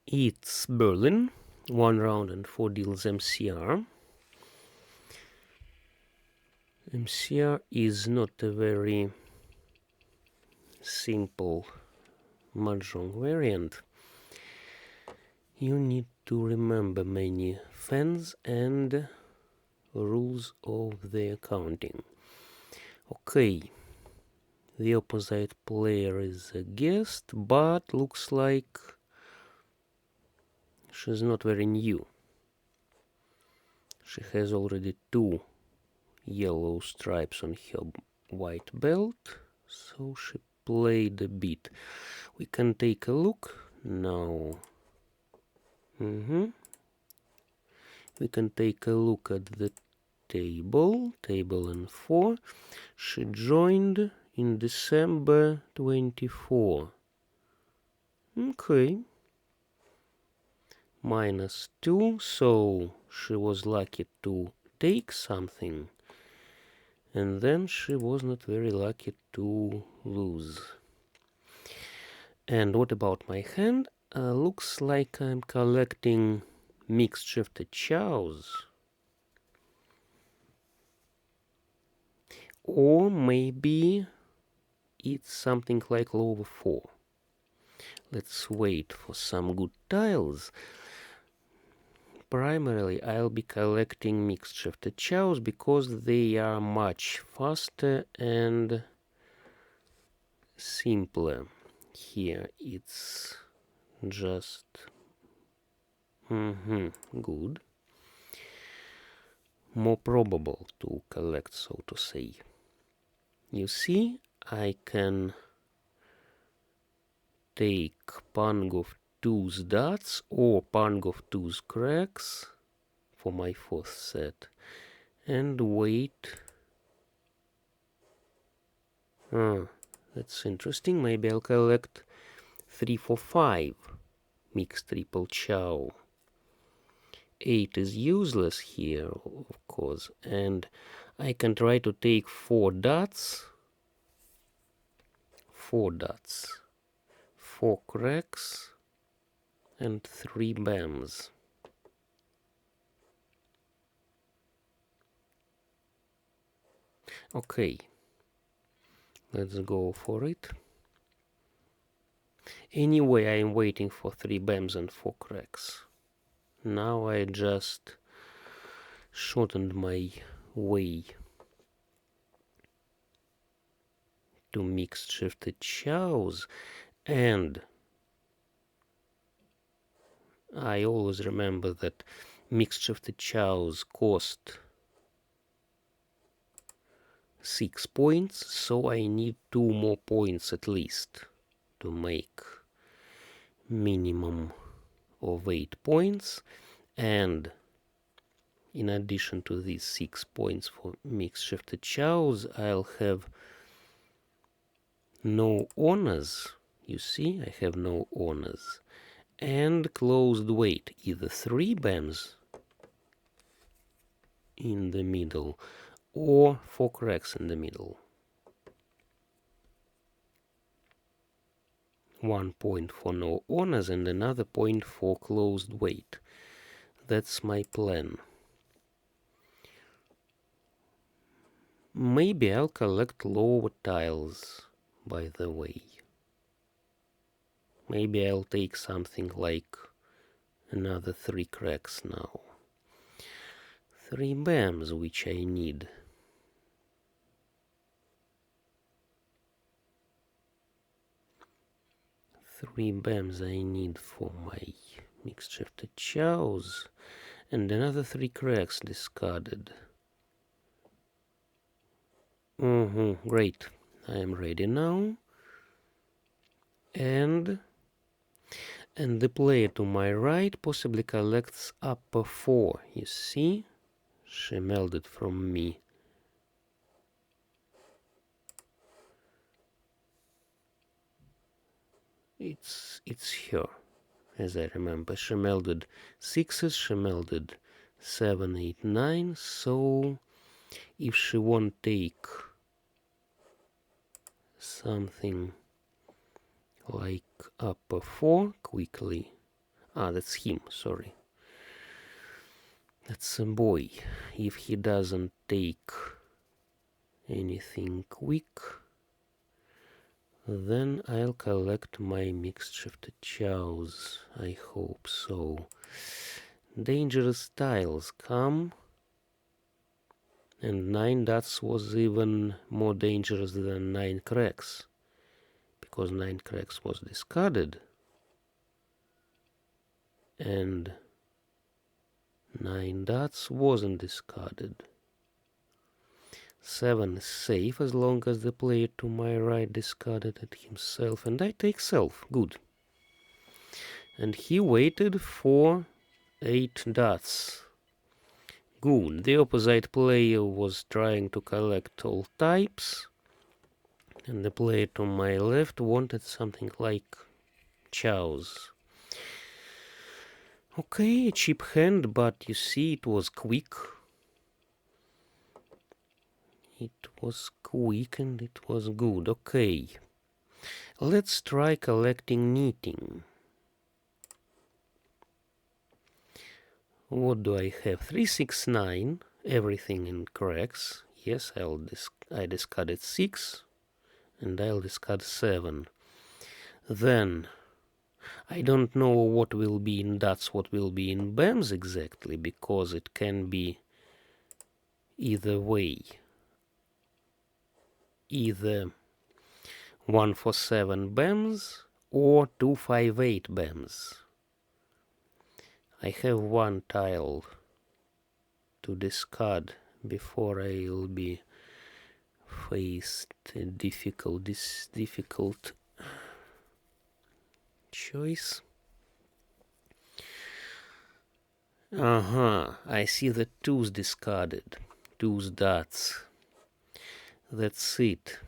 It's Berlin, 1 round and 4 deals MCR. MCR is not a very simple mahjong variant. You need to remember many fans and rules of the counting. Okay, the opposite player is a guest, but looks like she's not very new. She has already 2 yellow stripes on her white belt, so she played a bit. We can take a look now. We can take a look at the table N4. She joined in December 24. Okay. -2, so she was lucky to take something, and then she was not very lucky to lose. And what about my hand? Looks like I'm collecting mixed shifted chows. Or maybe it's something like low over 4. Let's wait for some good tiles. Primarily, I'll be collecting mixed shifted chows because they are much faster and simpler. Here it's just good. More probable to collect, so to say. You see, I can take Pang of 2's dots or Pang of 2's cracks for my 4th set and wait. That's interesting. Maybe I'll collect 3 for 5 mixed triple chow. 8 is useless here, of course, and I can try to take 4 dots, 4 cracks, and 3 bams. Okay, let's go for it. Anyway, I'm waiting for 3 bams and 4 cracks. Now I just shortened my way to mixed shifted chows, and I always remember that mixed shifted chows cost 6 points, so I need 2 more points at least to make minimum of 8 points. And in addition to these 6 points for mixed shifted chows, I'll have no honors. You see, I have no honors. And closed weight, either 3 bams in the middle or 4 cracks in the middle. 1 point for no honors and another point for closed weight. That's my plan. Maybe I'll collect lower tiles, by the way. Maybe I'll take something like another 3 cracks now. 3 bams, which I need. Three bams I need for my mixed shifted chows, and another 3 cracks discarded. Great. I am ready now. And the player to my right possibly collects upper 4. You see? She melded from me. It's her, as I remember. She melded 6s, she melded 7, 8, 9. So if she won't take something like upper 4 quickly, Ah, that's him, sorry. That's a boy. If he doesn't take anything quick, then I'll collect my mixed shifted chows. I hope so. Dangerous tiles come. And 9 dots was even more dangerous than 9 cracks. Because 9 cracks was discarded. And 9 dots wasn't discarded. 7 is safe as long as the player to my right discarded it himself. And I take self. Good. And he waited for 8 dots. Good. The opposite player was trying to collect all types. And the player to my left wanted something like chows. Okay, a cheap hand, but you see it was quick. It was quick and it was good. Okay. Let's try collecting knitting. What do I have? 3, 6, 9. Everything in cracks. Yes, I discarded 6. And I'll discard 7. Then, I don't know what will be in dots, what will be in BAMs exactly, because it can be either way. Either 147 BAMs or 258 BAMs. I have one tile to discard before I'll be faced this difficult choice. I see the 2's discarded. 2's dots. That's it.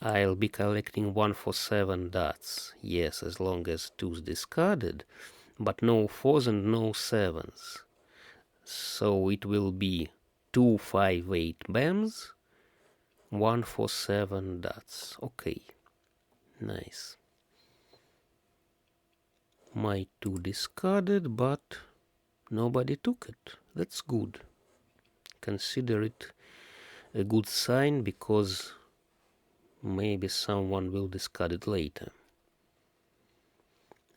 I'll be collecting 147 dots. Yes, as long as 2's discarded, but no 4's and no 7's. So it will be 258 BAMs, 147 dots. Okay, nice. My 2 discarded, but nobody took it. That's good. Consider it a good sign, because maybe someone will discard it later.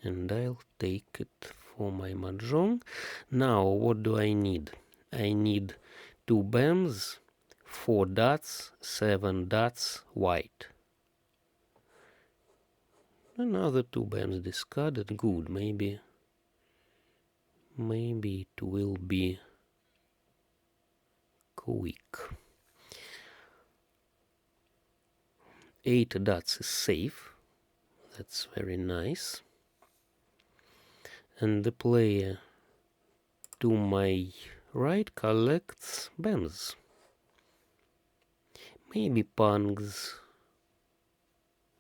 And I'll take it for my mahjong. Now, what do I need? I need 2 BAMs, 4 dots, 7 dots, white. Another 2 BAMs discarded. Good. Maybe it will be quick. 8 dots is safe. That's very nice. And the player to my right collects BAMs. Maybe pungs.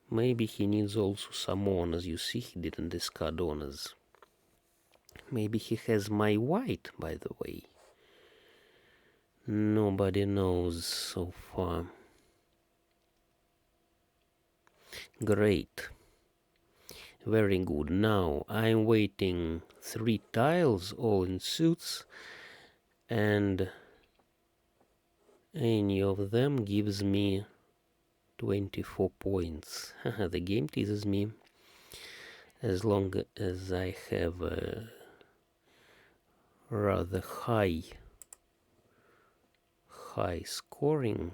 Maybe he needs also some honors. You see, he didn't discard honors. Maybe he has my white, by the way. Nobody knows so far. Great. Very good. Now I'm waiting 3 tiles, all in suits, and any of them gives me 24 points. The game teases me. As long as I have a rather high rating,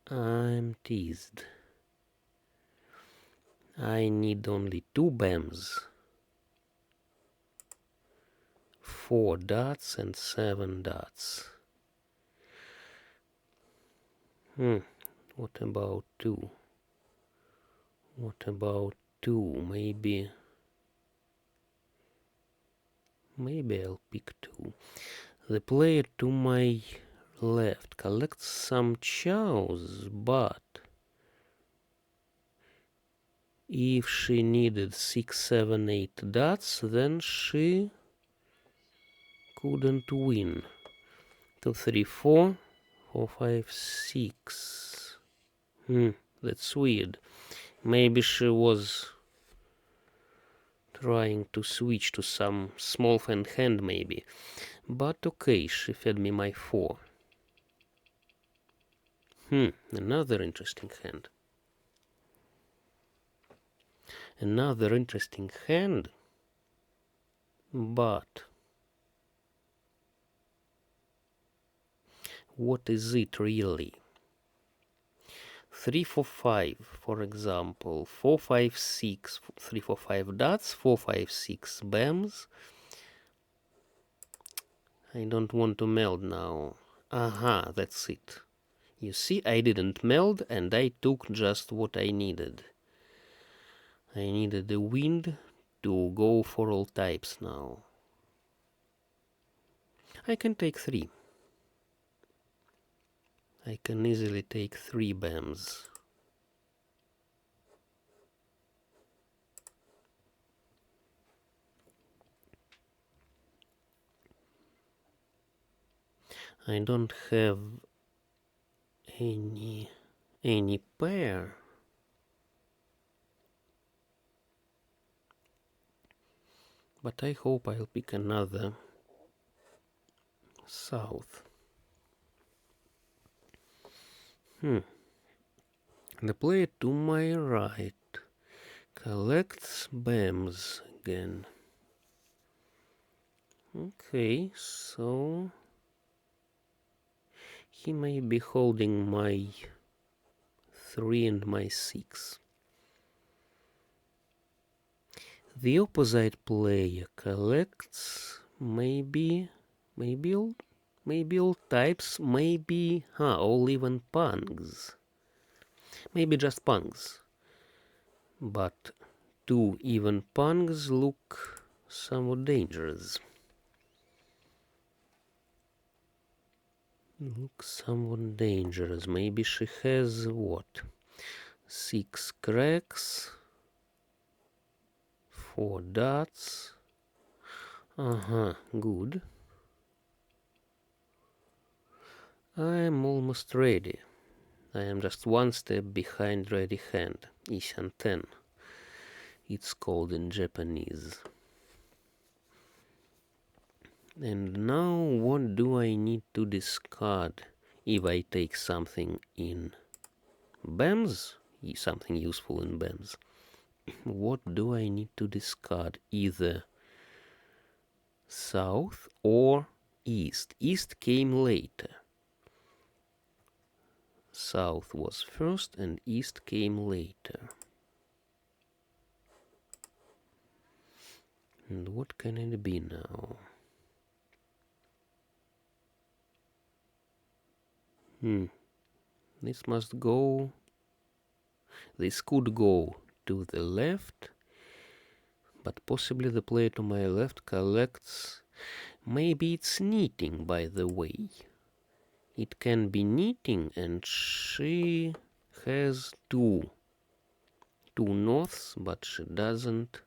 I'm teased. I need only 2 BAMs, 4 dots and 7 dots. What about 2? What about 2? Maybe I'll pick 2. The player to my left collects some chows, but if she needed 6, 7, 8 dots, then she couldn't win. 2, 3, 4, 4, 5, 6. That's weird. Maybe she was trying to switch to some small hand maybe. But okay, she fed me my 4. Another interesting hand. Another interesting hand. But what is it really? 3, 4, 5, for example. 4, 5, 6. 3, 4, 5 dots. 4, 5, 6 bams. I don't want to meld now. Aha, that's it. You see, I didn't meld and I took just what I needed. I needed the wind to go for all types now. I can take 3. I can easily take 3 BAMs. I don't have any pair. But I hope I'll pick another south. The player to my right collects BAMs again. Okay, so he may be holding my 3 and my 6. The opposite player collects maybe all types, maybe all even pungs. Maybe just pungs. But 2 even pungs look somewhat dangerous. Maybe she has what? 6 cracks, 4 dots. Good. I'm almost ready. I am just one step behind ready hand. Ishan 10. It's called in Japanese. And now what do I need to discard if I take something in BAMs? Something useful in BAMs. What do I need to discard? Either south or east. East came later. South was first and east came later. And what can it be now? This must go. This could go to the left, but possibly the player to my left collects. Maybe it's knitting, by the way. It can be knitting, and she has two norths, but she doesn't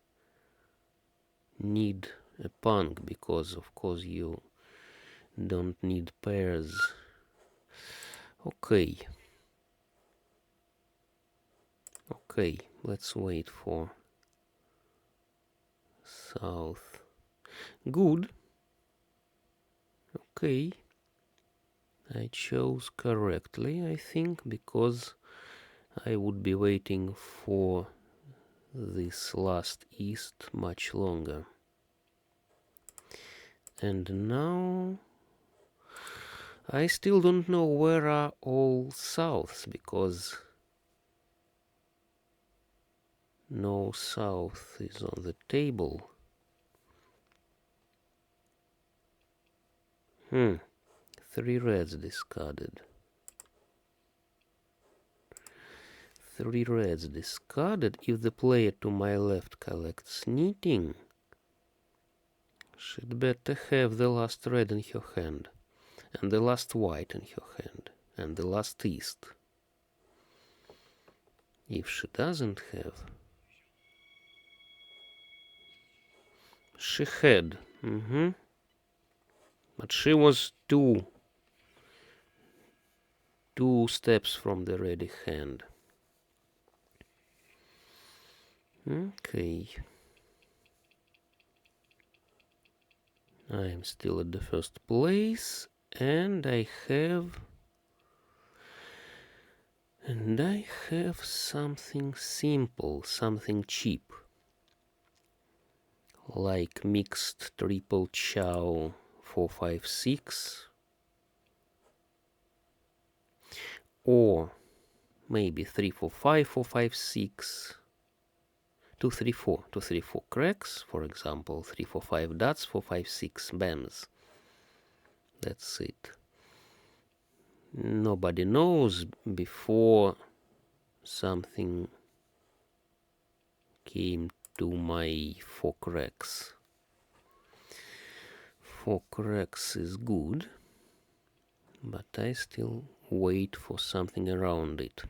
need a punk because, of course, you don't need pairs. Okay, let's wait for south. Good. Okay, I chose correctly, I think, because I would be waiting for this last east much longer. And now I still don't know where are all souths, because no south is on the table. 3 reds discarded. 3 reds discarded. If the player to my left collects knitting, she'd better have the last red in her hand, and the last white in her hand, and the last east. If she doesn't have, she had, but she was two steps from the ready hand. Okay. I'm still at the first place, and I have something simple, something cheap, like mixed triple chow 456, or maybe 345 456, 234 cracks, for example, 345 dots, 456 bams. That's it. Nobody knows before something came to my 4 cracks. 4 cracks is good, but I still wait for something around it.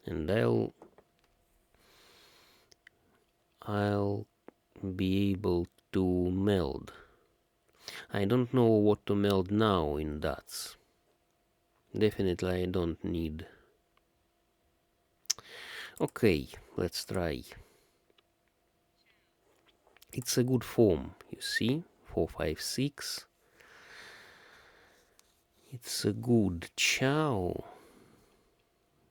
And I'll be able to meld. I don't know what to meld now in dots. Definitely I don't need. Okay, let's try. It's a good form, you see? 456. It's a good chow,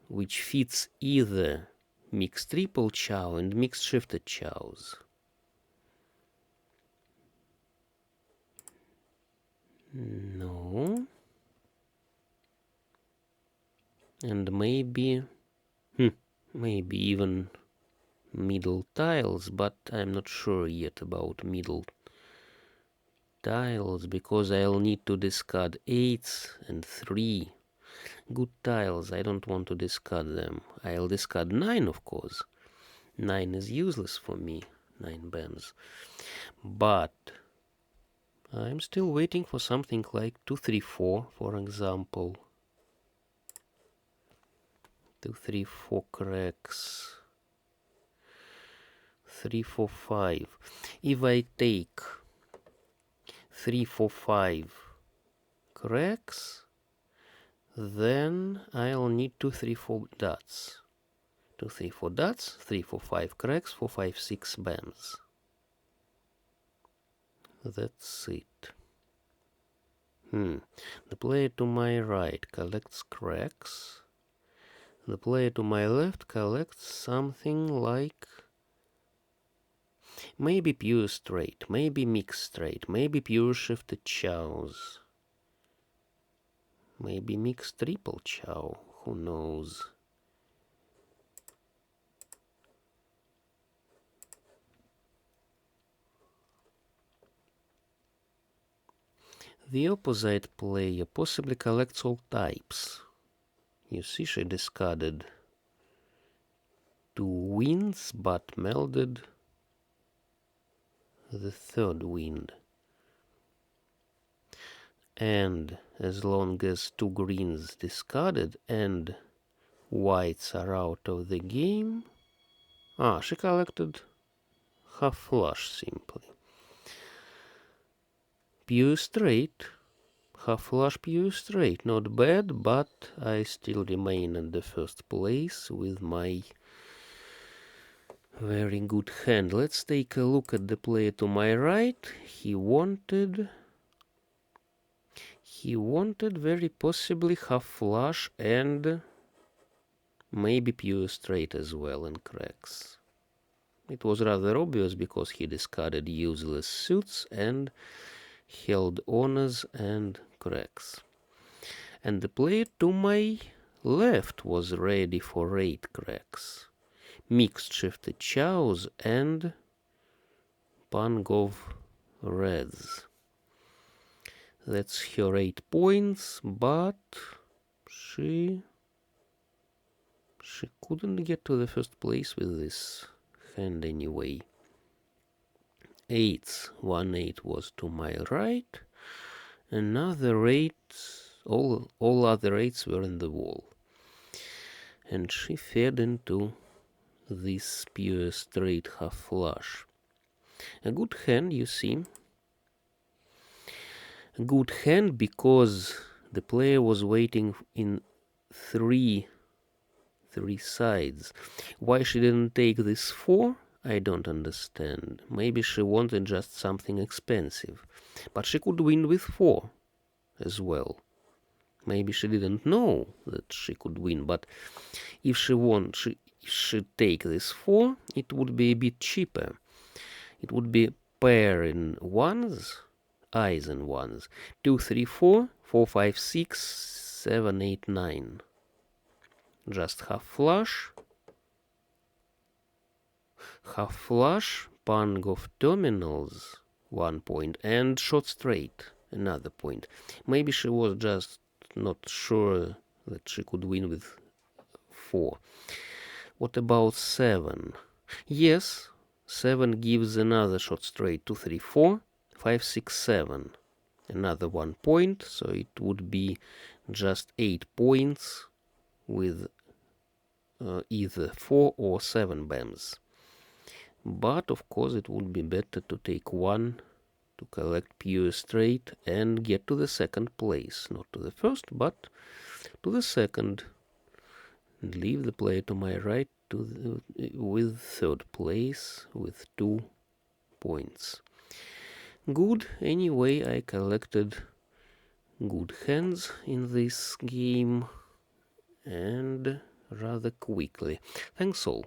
which fits either mixed triple chow and mixed shifted chows. No. And maybe even middle tiles, but I'm not sure yet about middle tiles because I'll need to discard 8s and 3 good tiles. I don't want to discard them. I'll discard 9, of course. 9 is useless for me, 9 bams. But I'm still waiting for something like 234, for example. 234 cracks. 345. If I take 345 cracks, then I'll need 234 dots. 234 dots, 345 cracks, 456 bams. That's it. The player to my right collects cracks. The player to my left collects something like maybe pure straight, maybe mixed straight, maybe pure shifted chows, maybe mixed triple chow, who knows. The opposite player possibly collects all types. You see, she discarded 2 winds but melded the 3rd wind. And as long as 2 greens discarded and whites are out of the game... she collected half flush simply. Pure straight. Half flush pure straight. Not bad, but I still remain in the first place with my very good hand. Let's take a look at the player to my right. He wanted very possibly half flush and maybe pure straight as well in cracks. It was rather obvious because he discarded useless suits and held honors and cracks. And the player to my left was ready for 8 cracks. Mixed shifted chows and pang of reds. That's her 8 points, but she couldn't get to the first place with this hand anyway. 8s, 1 8 was to my right, another 8s, all other 8s were in the wall. And she fed into this pure straight half flush. A good hand, you see. A good hand because the player was waiting in 3 3 sides. Why she didn't take this 4, I don't understand. Maybe she wanted just something expensive. But she could win with 4 as well. Maybe she didn't know that she could win, but if she should take this 4, it would be a bit cheaper. It would be pair in ones, eyes in ones. 2, 3, 4, 4, 5, 6, 7, 8, 9. Just half flush, pang of terminals, 1 point, and short straight, another point. Maybe she was just not sure that she could win with 4. What about 7? Yes, 7 gives another short straight, 2, 3, 4, 5, 6, 7. Another 1 point, so it would be just 8 points with either 4 or 7 bams. But of course it would be better to take 1 to collect pure straight and get to the second place. Not to the first, but to the second. And leave the player to my right with third place with 2 points. Good. Anyway, I collected good hands in this game and rather quickly. Thanks all.